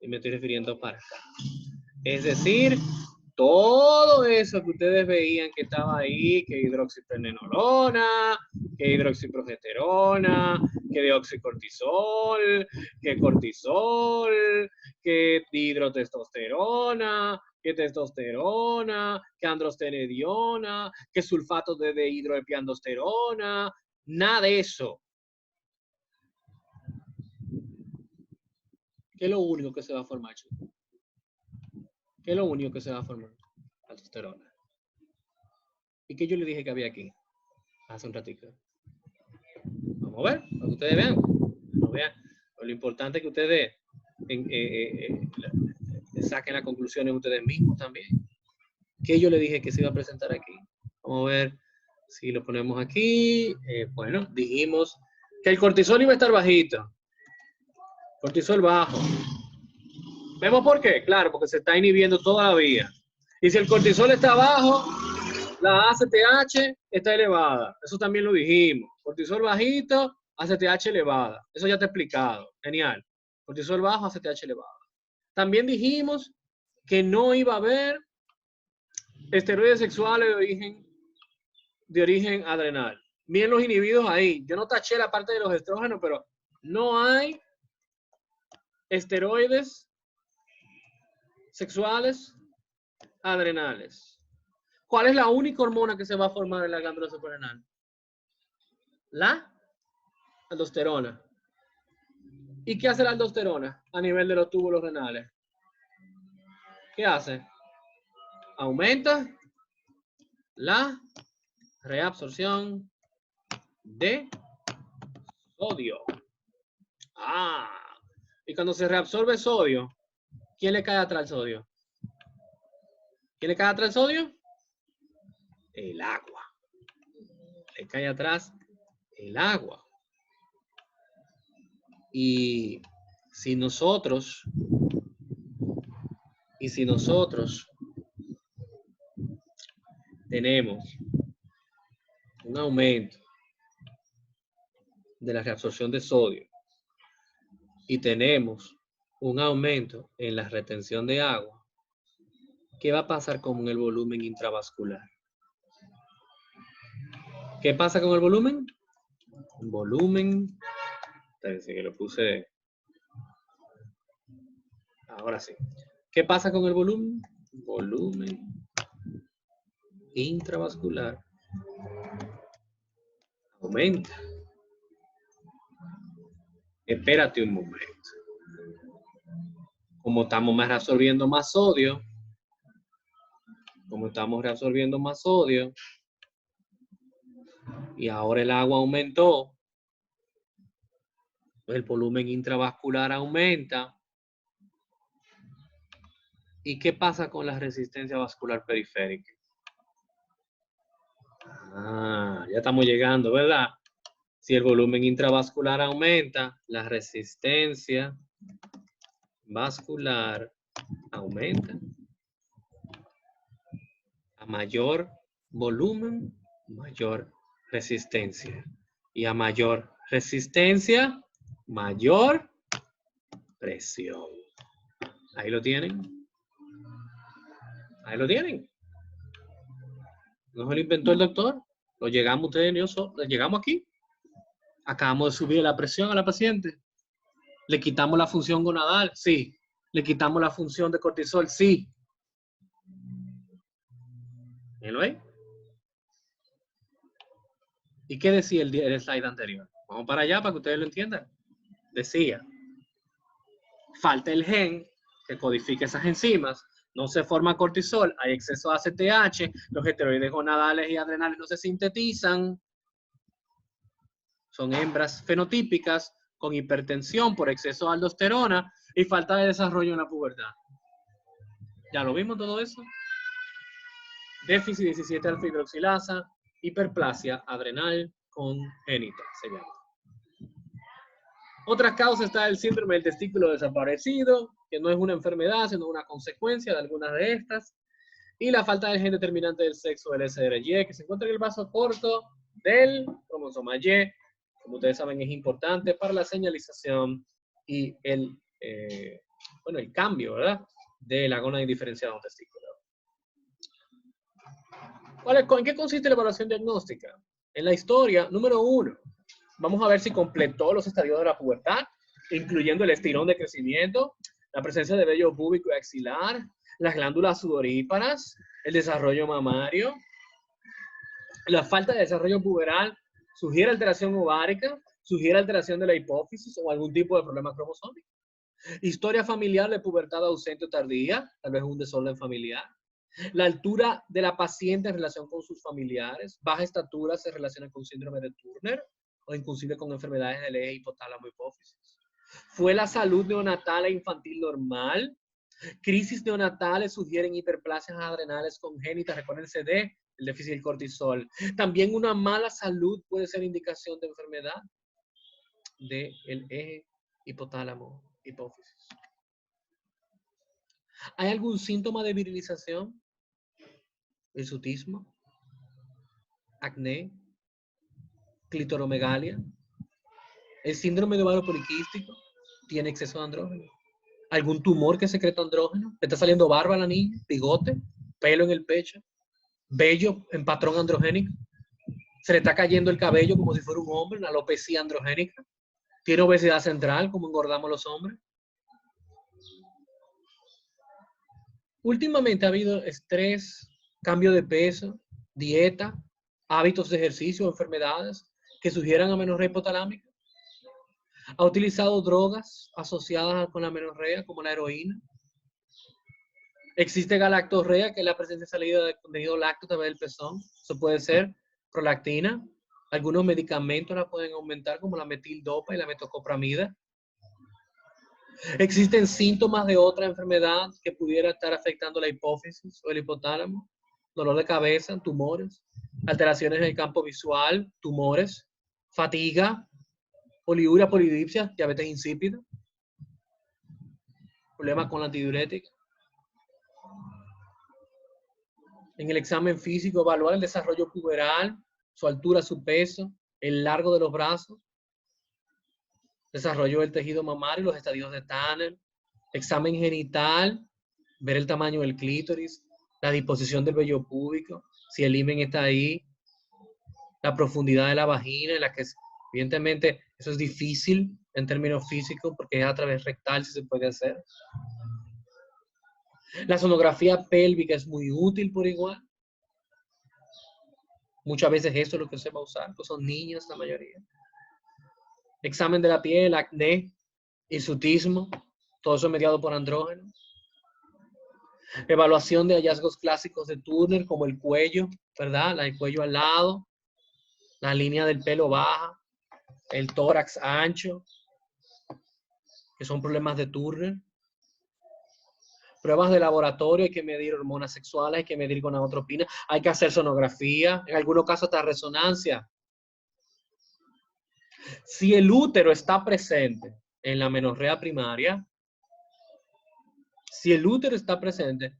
y me estoy refiriendo para acá. Es decir, todo eso que ustedes veían que estaba ahí, que hidroxiprenolona, que hidroxiprogesterona, que deoxicortisol, que cortisol, que hidrotestosterona, que testosterona, que androstenediona, que sulfato de dehidroepiandrosterona, nada de eso. ¿Qué es lo único que se va a formar, chicos? ¿Qué es lo único que se va a formar? Aldosterona. ¿Y qué yo le dije que había aquí? Hace un ratito. Vamos a ver, para que ustedes vean. Lo importante es que ustedes saquen las conclusiones ustedes mismos también. ¿Qué yo le dije que se iba a presentar aquí? Vamos a ver si lo ponemos aquí. Bueno, dijimos que el cortisol iba a estar bajito. Cortisol bajo. ¿Vemos por qué? Claro, porque se está inhibiendo todavía. Y si el cortisol está bajo, la ACTH está elevada. Eso también lo dijimos. Cortisol bajito, ACTH elevada. Eso ya te he explicado. Genial. Cortisol bajo, ACTH elevada. También dijimos que no iba a haber esteroides sexuales de origen adrenal. Miren los inhibidos ahí. Yo no taché la parte de los estrógenos, pero no hay esteroides sexuales adrenales. ¿Cuál es la única hormona que se va a formar en la glándula suprarrenal? La aldosterona. ¿Y qué hace la aldosterona a nivel de los túbulos renales? ¿Qué hace? Aumenta la reabsorción de sodio. Y cuando se reabsorbe sodio, ¿quién le cae atrás al sodio? ¿Quién le cae atrás el sodio? El agua. Le cae atrás el agua. Y si nosotros tenemos un aumento de la reabsorción de sodio y tenemos un aumento en la retención de agua, ¿qué va a pasar con el volumen intravascular? ¿Qué pasa con el volumen? Volumen, espérense que lo puse, ahora sí. ¿Qué pasa con el volumen? Volumen intravascular aumenta. Espérate un momento. Como estamos reabsorbiendo más sodio, y ahora el agua aumentó, el volumen intravascular aumenta. ¿Y qué pasa con la resistencia vascular periférica? Ya estamos llegando, ¿verdad? Si el volumen intravascular aumenta, la resistencia vascular aumenta. A mayor volumen, mayor resistencia. Y a mayor resistencia, mayor presión. Ahí lo tienen. Ahí lo tienen. ¿No se lo inventó el doctor? Lo llegamos ustedes y yo, llegamos aquí. Acabamos de subir la presión a la paciente. ¿Le quitamos la función gonadal? Sí. ¿Le quitamos la función de cortisol? Sí. ¿Lo ven? ¿Y qué decía el slide anterior? Vamos para allá para que ustedes lo entiendan. Decía, falta el gen que codifica esas enzimas, no se forma cortisol, hay exceso de ACTH, los esteroides gonadales y adrenales no se sintetizan, son hembras fenotípicas con hipertensión por exceso de aldosterona y falta de desarrollo en la pubertad. ¿Ya lo vimos todo eso? Déficit 17 alfa-hidroxilasa, hiperplasia adrenal congénita se llama. Otra causa está el síndrome del testículo desaparecido, que no es una enfermedad, sino una consecuencia de algunas de estas. Y la falta del gen determinante del sexo, el SRY, que se encuentra en el vaso corto del cromosoma Y. Como ustedes saben, es importante para la señalización y el cambio, ¿verdad?, de la gónada indiferenciada a un testículo. ¿En qué consiste la evaluación diagnóstica? En la historia, número 1, vamos a ver si completó los estadios de la pubertad, incluyendo el estirón de crecimiento, la presencia de vello púbico y axilar, las glándulas sudoríparas, el desarrollo mamario. La falta de desarrollo puberal sugiere alteración ovárica, sugiere alteración de la hipófisis o algún tipo de problema cromosómico. Historia familiar de pubertad ausente o tardía, tal vez un desorden familiar. La altura de la paciente en relación con sus familiares, baja estatura se relaciona con síndrome de Turner o inclusive con enfermedades del eje hipotálamo-hipófisis. ¿Fue la salud neonatal e infantil normal? Crisis neonatales sugieren hiperplasias adrenales congénitas, recuérdense de el déficit del cortisol. También una mala salud puede ser indicación de enfermedad del eje hipotálamo-hipófisis. ¿Hay algún síntoma de virilización? Hirsutismo, acné, clitoromegalia. El síndrome de ovario poliquístico tiene exceso de andrógeno. ¿Algún tumor que secreta andrógeno? ¿Le está saliendo barba a la niña? ¿Bigote? ¿Pelo en el pecho? ¿Vello en patrón androgénico? ¿Se le está cayendo el cabello como si fuera un hombre? ¿Una alopecia androgénica? ¿Tiene obesidad central como engordamos los hombres? Últimamente ha habido estrés, cambio de peso, dieta, hábitos de ejercicio o enfermedades que sugieran amenorrea hipotalámica. ¿Ha utilizado drogas asociadas con la amenorrea como la heroína? ¿Existe galactorrea, que es la presencia de salida de contenido lácteo a través del pezón? Eso puede ser prolactina. Algunos medicamentos la pueden aumentar como la metildopa y la metocopramida. ¿Existen síntomas de otra enfermedad que pudiera estar afectando la hipófisis o el hipotálamo? Dolor de cabeza, tumores, alteraciones en el campo visual, tumores, fatiga, poliuria, polidipsia, diabetes insípida, problemas con la antidiurética. En el examen físico, evaluar el desarrollo puberal, su altura, su peso, el largo de los brazos, desarrollo del tejido mamario, los estadios de Tanner, examen genital, ver el tamaño del clítoris, la disposición del vello púbico, si el himen está ahí, la profundidad de la vagina, en la que evidentemente eso es difícil en términos físicos porque es a través rectal si se puede hacer. La sonografía pélvica es muy útil por igual. Muchas veces eso es lo que se va a usar, pues son niñas la mayoría. Examen de la piel, acné, hirsutismo, todo eso mediado por andrógenos. Evaluación de hallazgos clásicos de Turner, como el cuello, ¿verdad? El cuello al lado, la línea del pelo baja, el tórax ancho, que son problemas de Turner. Pruebas de laboratorio, hay que medir hormonas sexuales, hay que medir gonadotropina, hay que hacer sonografía, en algunos casos hasta resonancia. Si el útero está presente en la menorrea primaria, si el útero está presente,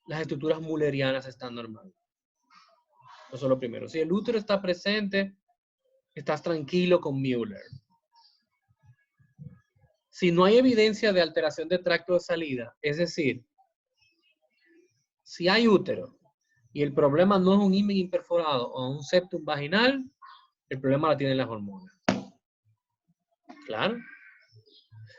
las estructuras mullerianas están normales. Eso es lo primero. Si el útero está presente, estás tranquilo con Müller. Si no hay evidencia de alteración de tracto de salida, es decir, si hay útero y el problema no es un himen imperforado o un septum vaginal, el problema lo tienen las hormonas. Claro.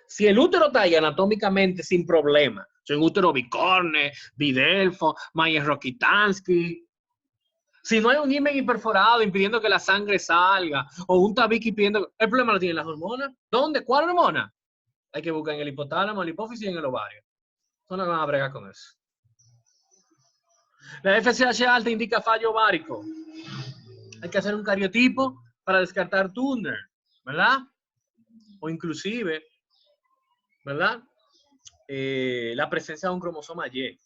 Si el útero está ahí anatómicamente sin problema, si un útero bicorne, bidelfo, Mayer-Rokitansky, si no hay un himen imperforado impidiendo que la sangre salga, o un tabique impidiendo, el problema lo tienen las hormonas. ¿Dónde? ¿Cuál hormona? Hay que buscar en el hipotálamo, en la hipófisis y en el ovario. No van a bregar con eso. La FSH alta indica fallo ovárico. Hay que hacer un cariotipo para descartar Turner, ¿verdad? O inclusive, ¿verdad? La presencia de un cromosoma Y.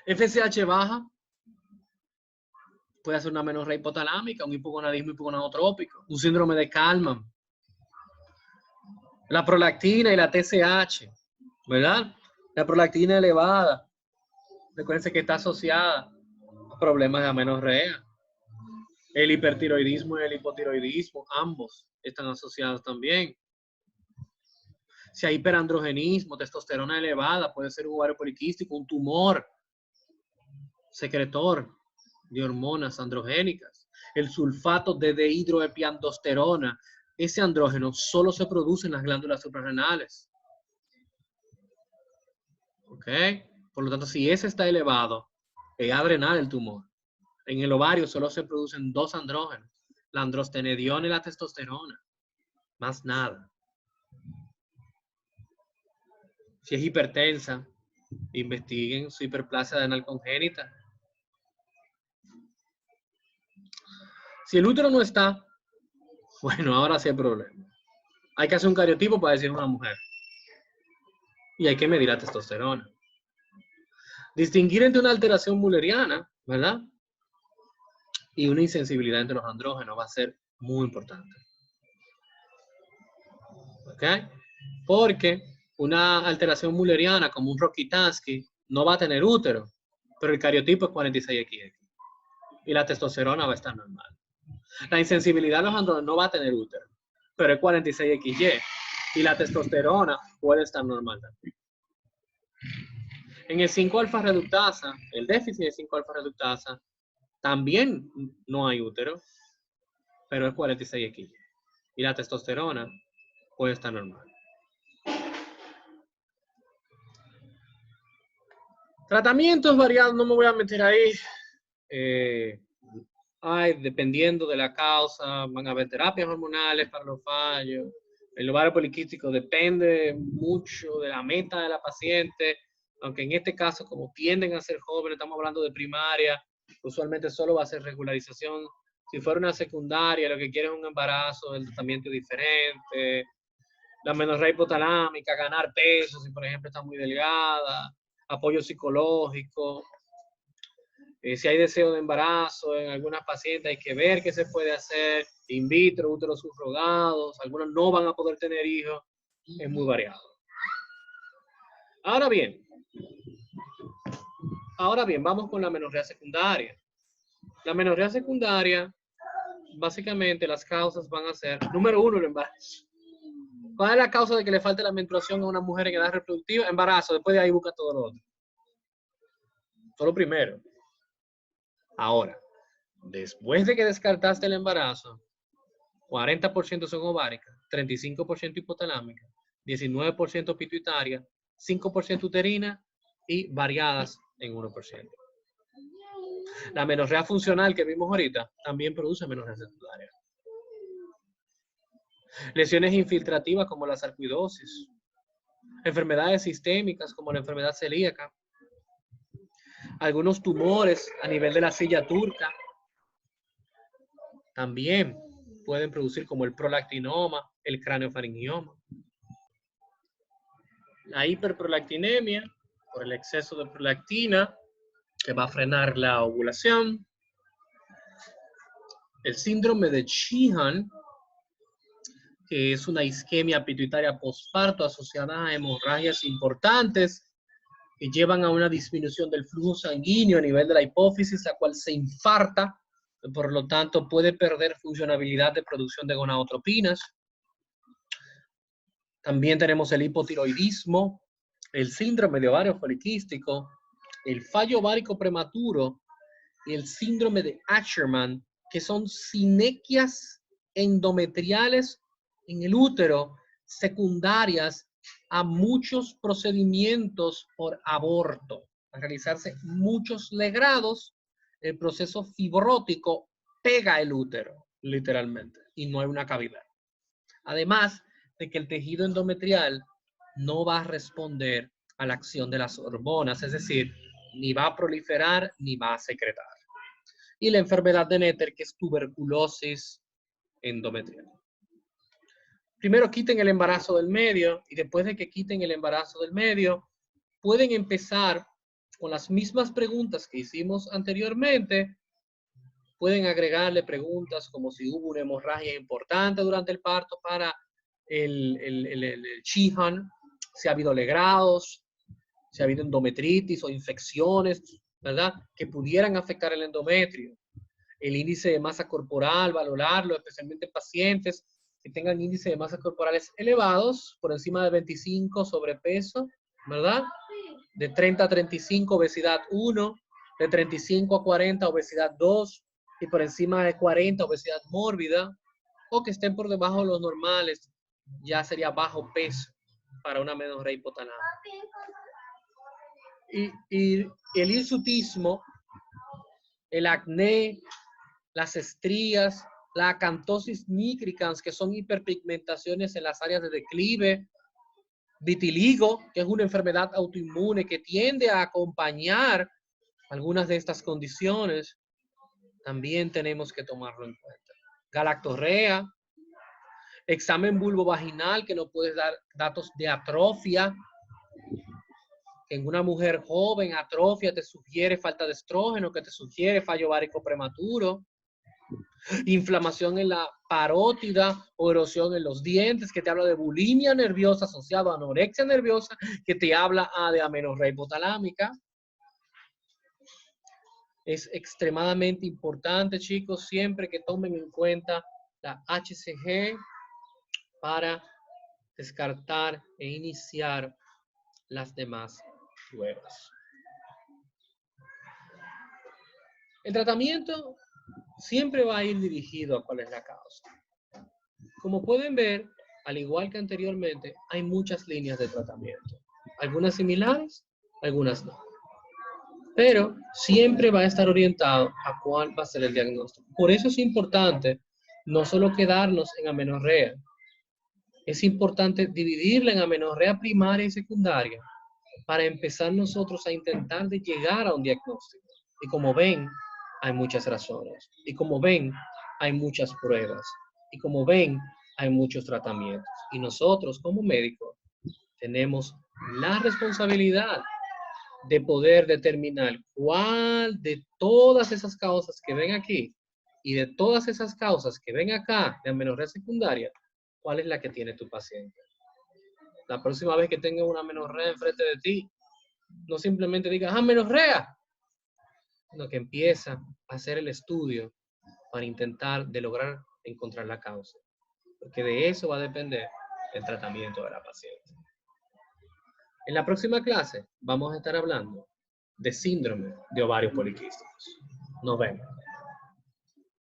FSH baja puede ser una menorrea hipotalámica, un hipogonadismo hipogonadotrópico, un síndrome de Kallmann. La prolactina y la TSH, ¿verdad? La prolactina elevada, recuérdense que está asociada a problemas de amenorrea. El hipertiroidismo y el hipotiroidismo, ambos están asociados también. Si hay hiperandrogenismo, testosterona elevada, puede ser un ovario poliquístico, un tumor secretor de hormonas androgénicas. El sulfato de dehidroepiandrosterona, ese andrógeno solo se produce en las glándulas suprarrenales. ¿Ok? Por lo tanto, si ese está elevado, es adrenal el tumor. En el ovario solo se producen dos andrógenos, la androstenediona y la testosterona. Más nada. Si es hipertensa, investiguen su hiperplasia adrenal congénita. Si el útero no está, bueno, ahora sí hay problema. Hay que hacer un cariotipo para decir una mujer. Y hay que medir la testosterona. Distinguir entre una alteración mulleriana, ¿verdad? Y una insensibilidad entre los andrógenos va a ser muy importante. ¿Ok? Porque una alteración mulleriana como un Rokitansky no va a tener útero, pero el cariotipo es 46XX. Y la testosterona va a estar normal. La insensibilidad de los andrógenos no va a tener útero, pero es 46XY. Y la testosterona puede estar normal también. En el 5-alfa reductasa, el déficit de 5-alfa reductasa, también no hay útero, pero es 46XY. Y la testosterona puede estar normal. Tratamientos variados, no me voy a meter ahí. Dependiendo de la causa, van a haber terapias hormonales para los fallos. El ovario poliquístico depende mucho de la meta de la paciente, aunque en este caso, como tienden a ser jóvenes, estamos hablando de primaria, usualmente solo va a ser regularización. Si fuera una secundaria, lo que quiere es un embarazo, el tratamiento es diferente. La amenorrea hipotalámica, ganar peso si por ejemplo está muy delgada, apoyo psicológico. Si hay deseo de embarazo en algunas pacientes, hay que ver qué se puede hacer, in vitro, úteros subrogados, algunos no van a poder tener hijos, es muy variado. Ahora bien, vamos con la amenorrea secundaria. La amenorrea secundaria, básicamente las causas van a ser, número 1, el embarazo. ¿Cuál es la causa de que le falte la menstruación a una mujer en edad reproductiva? Embarazo, después de ahí busca todo lo otro. Solo primero. Ahora, después de que descartaste el embarazo, 40% son ováricas, 35% hipotalámica, 19% pituitaria, 5% uterina y variadas en 1%. La amenorrea funcional que vimos ahorita también produce amenorrea secundaria. Lesiones infiltrativas como la sarcoidosis, enfermedades sistémicas como la enfermedad celíaca, algunos tumores a nivel de la silla turca también pueden producir, como el prolactinoma, el craneofaringioma. La hiperprolactinemia, por el exceso de prolactina, que va a frenar la ovulación. El síndrome de Sheehan, que es una isquemia pituitaria postparto asociada a hemorragias importantes que llevan a una disminución del flujo sanguíneo a nivel de la hipófisis, la cual se infarta, por lo tanto puede perder funcionabilidad de producción de gonadotropinas. También tenemos el hipotiroidismo, el síndrome de ovario poliquístico, el fallo ovárico prematuro y el síndrome de Asherman, que son sinequias endometriales en el útero secundarias a muchos procedimientos por aborto. Al realizarse muchos legrados, el proceso fibrótico pega el útero, literalmente, y no hay una cavidad. Además de que el tejido endometrial no va a responder a la acción de las hormonas, es decir, ni va a proliferar ni va a secretar. Y la enfermedad de Netter, que es tuberculosis endometrial. Primero quiten el embarazo del medio y después de que quiten el embarazo del medio, pueden empezar con las mismas preguntas que hicimos anteriormente. Pueden agregarle preguntas como si hubo una hemorragia importante durante el parto para el Sheehan, si ha habido legrados, si ha habido endometritis o infecciones, ¿verdad?, que pudieran afectar el endometrio. El índice de masa corporal, valorarlo, especialmente en pacientes que tengan índice de masa corporales elevados, por encima de 25, sobrepeso, ¿verdad? De 30 a 35, obesidad 1, de 35 a 40, obesidad 2, y por encima de 40, obesidad mórbida, o que estén por debajo de los normales, ya sería bajo peso para una amenorrea hipotalámica. Y el hirsutismo, el acné, las estrías, la acantosis nigricans, que son hiperpigmentaciones en las áreas de declive, vitiligo, que es una enfermedad autoinmune que tiende a acompañar algunas de estas condiciones, también tenemos que tomarlo en cuenta. Galactorrea, examen vulvovaginal que nos puede dar datos de atrofia. En una mujer joven, atrofia te sugiere falta de estrógeno, que te sugiere fallo ovárico prematuro. Inflamación en la parótida o erosión en los dientes, que te habla de bulimia nerviosa asociada a anorexia nerviosa, que te habla de amenorrea hipotalámica. Es extremadamente importante, chicos, siempre que tomen en cuenta la HCG para descartar e iniciar las demás pruebas. El tratamiento siempre va a ir dirigido a cuál es la causa. Como pueden ver, al igual que anteriormente, hay muchas líneas de tratamiento. Algunas similares, algunas no. Pero siempre va a estar orientado a cuál va a ser el diagnóstico. Por eso es importante no solo quedarnos en amenorrea. Es importante dividirla en amenorrea primaria y secundaria para empezar nosotros a intentar de llegar a un diagnóstico. Y como ven, hay muchas razones. Y como ven, hay muchas pruebas. Y como ven, hay muchos tratamientos. Y nosotros como médicos tenemos la responsabilidad de poder determinar cuál de todas esas causas que ven aquí y de todas esas causas que ven acá de amenorrea secundaria, cuál es la que tiene tu paciente. La próxima vez que tenga una amenorrea enfrente de ti, no simplemente digas, amenorrea, sino que empieza a hacer el estudio para intentar de lograr encontrar la causa. Porque de eso va a depender el tratamiento de la paciente. En la próxima clase vamos a estar hablando de síndrome de ovarios poliquísticos. Nos vemos.